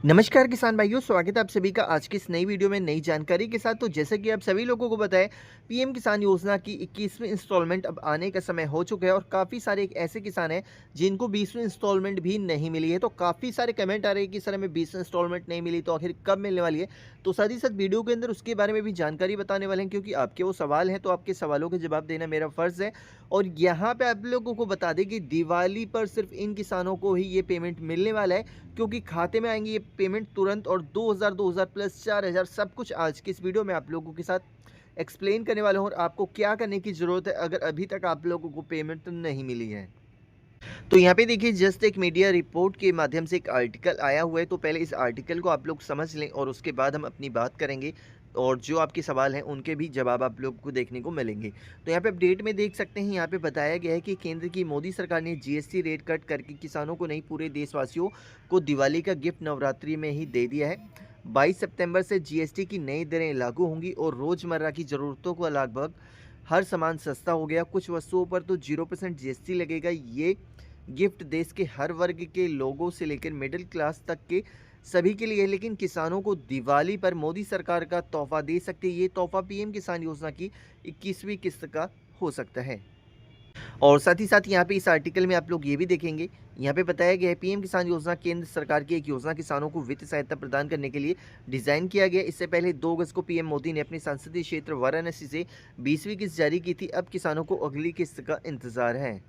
नमस्कार किसान भाइयों, स्वागत है आप सभी का आज की इस नई वीडियो में नई जानकारी के साथ। तो जैसे कि आप सभी लोगों को पता है, पीएम किसान योजना की 21वीं इंस्टॉलमेंट अब आने का समय हो चुका है और काफ़ी सारे एक ऐसे किसान हैं जिनको 20वीं इंस्टॉलमेंट भी नहीं मिली है। तो काफ़ी सारे कमेंट आ रहे हैं कि सर हमें 20वीं इंस्टॉलमेंट नहीं मिली, तो आखिर कब मिलने वाली है। तो साथ ही साथ वीडियो के अंदर उसके बारे में भी जानकारी बताने वाले हैं, क्योंकि आपके वो सवाल हैं तो आपके सवालों के जवाब देना मेरा फ़र्ज़ है। और यहाँ पे आप लोगों को बता दें कि दिवाली पर सिर्फ इन किसानों को ही ये पेमेंट मिलने वाला है, क्योंकि खाते में आएँगी ये पेमेंट तुरंत। और 2000 प्लस 4000 सब कुछ आज की इस वीडियो में आप लोगों के साथ एक्सप्लेन करने वाला हूँ और आपको क्या करने की ज़रूरत है अगर अभी तक आप लोगों को पेमेंट नहीं मिली है। तो यहाँ पे देखिए, जस्ट एक मीडिया रिपोर्ट के माध्यम से एक आर्टिकल आया हुआ है, तो पहले इस आर्टिकल को आप लोग समझ लें और उसके बाद हम अपनी बात करेंगे और जो आपके सवाल हैं उनके भी जवाब आप लोग को देखने को मिलेंगे। तो यहाँ पे अपडेट में देख सकते हैं, यहाँ पे बताया गया है कि केंद्र की मोदी सरकार ने जीएसटी रेट कट करके किसानों को नहीं, पूरे देशवासियों को दिवाली का गिफ्ट नवरात्रि में ही दे दिया है। 22 सितंबर से जीएसटी की नई दरें लागू होंगी और रोज़मर्रा की ज़रूरतों को लगभग हर सामान सस्ता हो गया। कुछ वस्तुओं पर तो 0% जीएसटी लगेगा। ये गिफ्ट देश के हर वर्ग के लोगों से लेकर मिडिल क्लास तक के सभी के लिए है, लेकिन किसानों को दिवाली पर मोदी सरकार का तोहफा दे सकते हैं। ये तोहफा पीएम किसान योजना की 21वीं किस्त का हो सकता है। और साथ ही साथ यहाँ पे इस आर्टिकल में आप लोग ये भी देखेंगे, यहाँ पे बताया गया है पीएम किसान योजना केंद्र सरकार की एक योजना, किसानों को वित्तीय सहायता प्रदान करने के लिए डिजाइन किया गया। इससे पहले 2 अगस्त को पीएम मोदी ने अपने संसदीय क्षेत्र वाराणसी से 20वीं किस्त जारी की थी। अब किसानों को अगली किस्त का इंतजार है।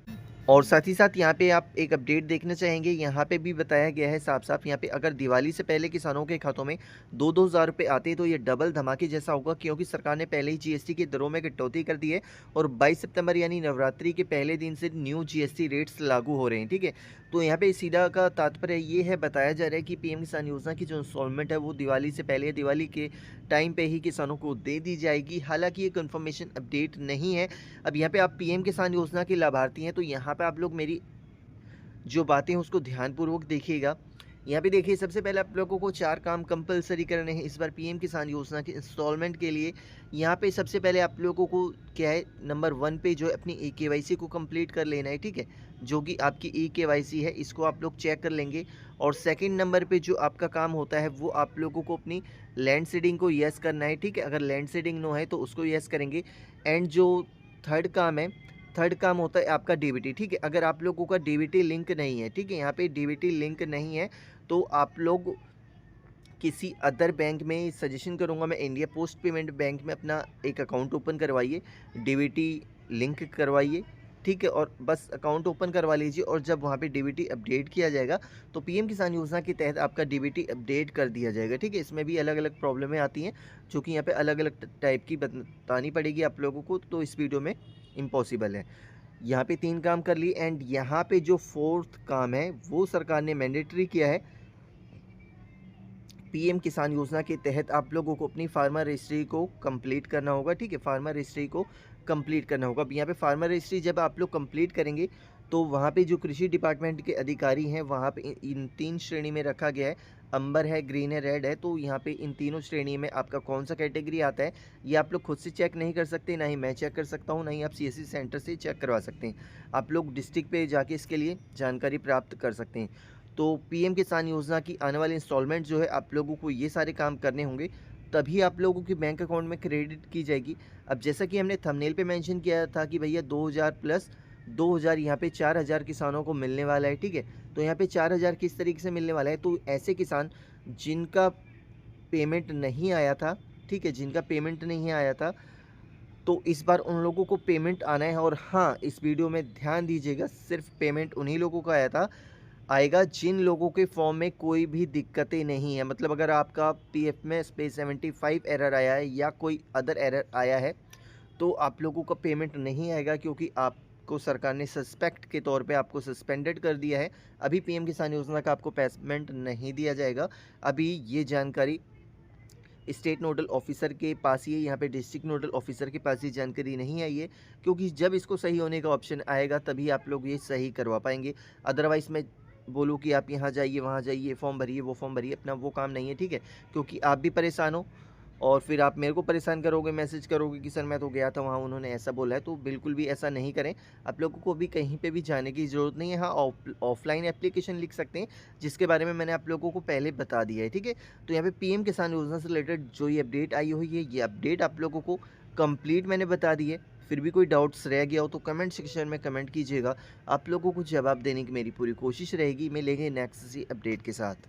और साथ ही साथ यहाँ पे आप एक अपडेट देखना चाहेंगे, यहाँ पे भी बताया गया है साफ-साफ, यहाँ पे अगर दिवाली से पहले किसानों के खातों में 2-2 हज़ार रुपये आते तो ये डबल धमाके जैसा होगा, क्योंकि सरकार ने पहले ही जीएसटी की दरों में कटौती कर दी है और 22 सितंबर यानी नवरात्रि के पहले दिन से न्यू जीएसटी रेट्स लागू हो रहे हैं, ठीक है। तो यहाँ पे सीधा का तात्पर्य ये है, बताया जा रहा है कि पीएम किसान योजना की जो इंस्टॉलमेंट है वो दिवाली से पहले, दिवाली के टाइम पे ही किसानों को दे दी जाएगी। हालाँकि ये कन्फर्मेशन अपडेट नहीं है। अब यहाँ पे आप पीएम किसान योजना के लाभार्थी हैं, तो यहाँ पे आप लोग मेरी जो बातें हैं उसको ध्यानपूर्वक देखिएगा। यहाँ पे देखिए, सबसे पहले आप लोगों को 4 काम कंपल्सरी करने हैं इस बार पीएम किसान योजना के इंस्टॉलमेंट के लिए। यहाँ पे सबसे पहले आप लोगों को क्या है, नंबर 1 पे जो है अपनी ई-केवाईसी को कंप्लीट कर लेना है, ठीक है? जो कि आपकी ई-केवाईसी है, इसको आप लोग चेक कर लेंगे। और सेकंड नंबर पे जो आपका काम होता है वो आप लोगों को अपनी लैंड सीडिंग को येस करना है, ठीक है? अगर लैंड सीडिंग नो है तो उसको येस करेंगे। एंड जो थर्ड काम है, थर्ड काम होता है आपका डीबीटी, ठीक है? अगर आप लोगों का डीबीटी लिंक नहीं है, ठीक है? यहाँ पे डीबीटी लिंक नहीं है तो आप लोग किसी अदर बैंक में, सजेशन करूँगा मैं, इंडिया पोस्ट पेमेंट बैंक में अपना एक अकाउंट ओपन करवाइए, डीबीटी लिंक करवाइए, ठीक है? और बस अकाउंट ओपन करवा लीजिए और जब वहाँ पे डीबीटी अपडेट किया जाएगा तो पीएम किसान योजना के तहत आपका डीबीटी अपडेट कर दिया जाएगा, ठीक है? इसमें भी अलग-अलग प्रॉब्लमें आती हैं, जो कि यहाँ पे अलग-अलग टाइप की बतानी पड़ेगी आप लोगों को, तो इस वीडियो में इम्पॉसिबल है। यहाँ पे 3 काम कर लिए एंड यहाँ पे जो 4th काम है वो सरकार ने मैंडेटरी किया है। पीएम किसान योजना के तहत आप लोगों को अपनी फार्मर रजिस्ट्री को कंप्लीट करना होगा, ठीक है? फार्मर रजिस्ट्री को कंप्लीट करना होगा। अब यहाँ पे फार्मर रजिस्ट्री जब आप लोग कंप्लीट करेंगे तो वहाँ पे जो कृषि डिपार्टमेंट के अधिकारी हैं, वहाँ पे इन 3 श्रेणी में रखा गया है, अंबर है, ग्रीन है, रेड है। तो यहाँ पे इन तीनों श्रेणी में आपका कौन सा कैटेगरी आता है, ये आप लोग खुद से चेक नहीं कर सकते, ना ही मैं चेक कर सकता हूँ, ना ही आप सीएससी सेंटर से चेक करवा सकते हैं। आप लोग डिस्ट्रिक्ट पे जाके इसके लिए जानकारी प्राप्त कर सकते हैं। तो पीएम किसान योजना की आने वाली इंस्टॉलमेंट जो है, आप लोगों को ये सारे काम करने होंगे, तभी आप लोगों के बैंक अकाउंट में क्रेडिट की जाएगी। अब जैसा कि हमने थंबनेल पे मेंशन किया था कि भैया 2000 प्लस 2000, यहाँ पे 4000 किसानों को मिलने वाला है, ठीक है? तो यहाँ पे 4000 किस तरीके से मिलने वाला है, तो ऐसे किसान जिनका पेमेंट नहीं आया था, ठीक है? जिनका पेमेंट नहीं आया था, तो इस बार उन लोगों को पेमेंट आना है। और हाँ, इस वीडियो में ध्यान दीजिएगा, सिर्फ पेमेंट उन्हीं लोगों का आएगा जिन लोगों के फॉर्म में कोई भी दिक्कतें नहीं है। मतलब अगर आपका पीएफ में स्पेस 75 एरर आया है या कोई अदर एरर आया है तो आप लोगों का पेमेंट नहीं आएगा, क्योंकि आपको सरकार ने सस्पेक्ट के तौर पे आपको सस्पेंडेड कर दिया है। अभी पीएम किसान योजना का आपको पेमेंट नहीं दिया जाएगा। अभी ये जानकारी स्टेट नोडल ऑफिसर के पास ही है, यहाँ पे डिस्ट्रिक्ट नोडल ऑफिसर के पास ही जानकारी नहीं आई है, क्योंकि जब इसको सही होने का ऑप्शन आएगा तभी आप लोग ये सही करवा पाएंगे। अदरवाइज़ मैं बोलूँ कि आप यहाँ जाइए, वहाँ जाइए, फॉर्म भरिए, वो फॉर्म भरिए, अपना वो काम नहीं है, ठीक है? क्योंकि आप भी परेशान हो और फिर आप मेरे को परेशान करोगे, मैसेज करोगे कि सर मैं तो गया था वहाँ, उन्होंने ऐसा बोला है। तो बिल्कुल भी ऐसा नहीं करें। आप लोगों को अभी कहीं पे भी जाने की ज़रूरत नहीं है। हाँ, ऑफ़लाइन एप्लीकेशन लिख सकते हैं, जिसके बारे में मैंने आप लोगों को पहले बता दिया है, ठीक है? तो यहाँ पे पीएम किसान योजना से रिलेटेड जो ये अपडेट आई हुई है, ये अपडेट आप लोगों को कंप्लीट मैंने बता दी है। फिर भी कोई डाउट्स रह गया हो तो कमेंट सेक्शन में कमेंट कीजिएगा। आप लोगों को जवाब देने की मेरी पूरी कोशिश रहेगी। मिलेंगे नेक्स्ट किसी अपडेट के साथ।